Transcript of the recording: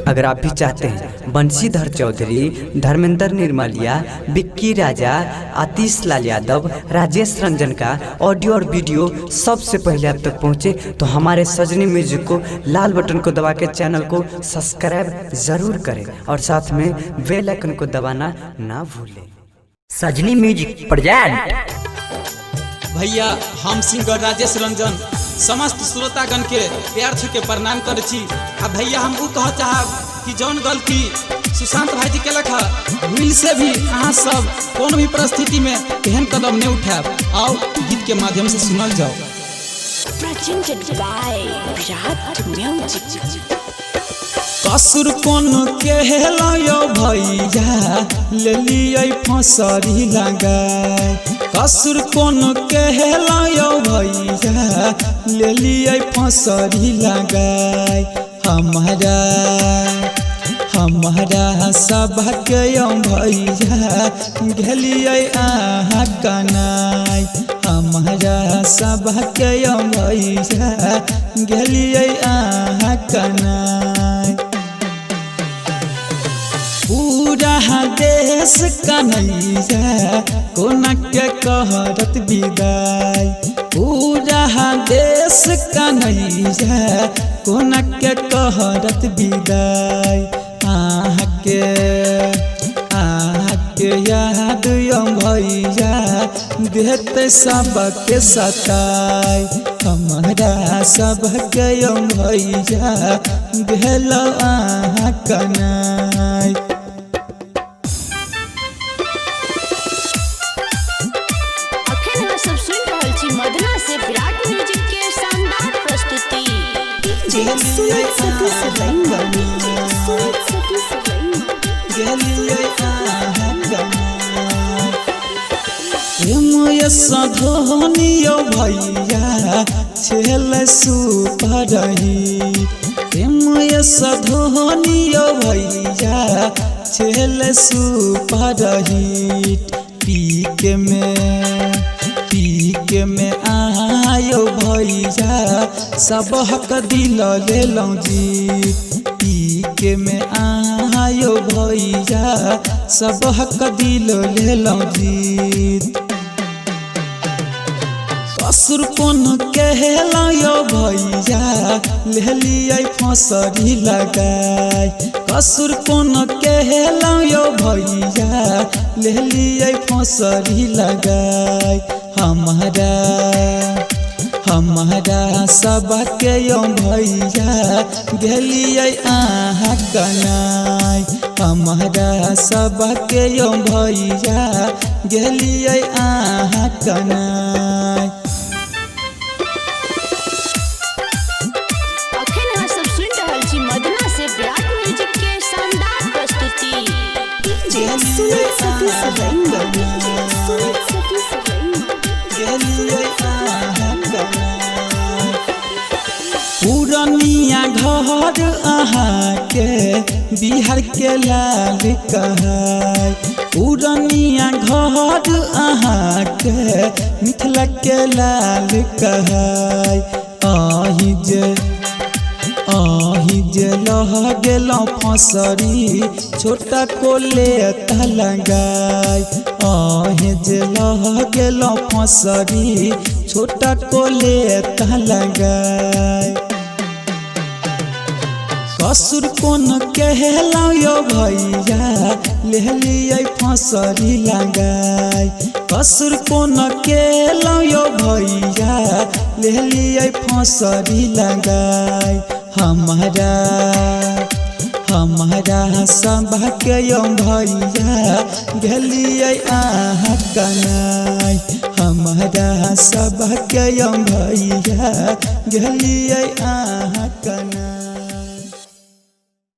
अगर आप भी चाहते हैं बंशीधर चौधरी, धर्मेंद्र निर्मलिया, विक्की राजा, आतिश लाल यादव, राजेश रंजन का ऑडियो और वीडियो सबसे पहले आप तक पहुंचे तो हमारे सजनी म्यूजिक को लाल बटन को दबा के चैनल को सब्सक्राइब जरूर करें और साथ में बेल आइकन को दबाना ना भूलें। सजनी म्यूजिक प्रेजेंट। भैया हम सिंगर राजेश रंजन समस्त श्रोतागण के प्यार छू के प्रणाम करे छी। आ भैया हम उ कह चाहब कि जौन गलती सुशांत भाई जी के लखा मिल से भी अहाँ सब कौन भी परिस्थिति में केहन कदम नहीं उठाब। आओ गीत के माध्यम से सुनल जाओ। कसुर कोन के हेलायो भैया ले लियै फसरी लगाय। कसुर कोन के हेलायो भैया ले लियै फसरी लगाय। हमारा सबके भैया घेलियै अहाँ कनाय। हमारा सबके भैया घेलियै अहाँ कनाय। पूरा देश कन्हैया कोना के कहरत विदाई। पूरा देश कन्हैया कोना के कहरत विदाई। आके याद भैया देते सबके सताई। हमारा सबके भैया भेल अहाँ कनाई। मदना से विराट म्यूजिक के शानदार प्रस्तुति। सधोनियो भैया छेल सुपरही। सधोनियो भैया छेल सुपरही। पीके में आयो भैया सब हक दिल ले लौं जीत। पीके में आयो भैया सब हक दिल ले लौं जीत। कसुर कोन के हेलायो भैया ले लियै फसरी लगाय। कसुर कोन के हेलायो भैया ले लियै फसरी लगाय। हमारा सबके भैया घेलियै अहाँ कनाय। हमारा सबके भैया घेलियै अहाँ कनाय। मदना से विराट म्यूजिक के शानदार प्रस्तुति। पुरनिया घर अहाँ के बिहार के लाल कहाय। पुरनिया घर अहाँ के मिथिला के लाल कहाय। आही जे लह गेलौं फसरी छोटा को लेता लगाय। आहे जे लह गेलौं फसरी छोटा को लेता लगाय। कसुर कोन के हेलायो भैया ले लियै फसरी लगाय। कसुर कोन के हेलायो भैया ले लियै फसरी लगाय। हमारा सबके भैया घेलियै अहाँ कनाय। हमारा सबके भैया घेलियै अहाँ कनाय।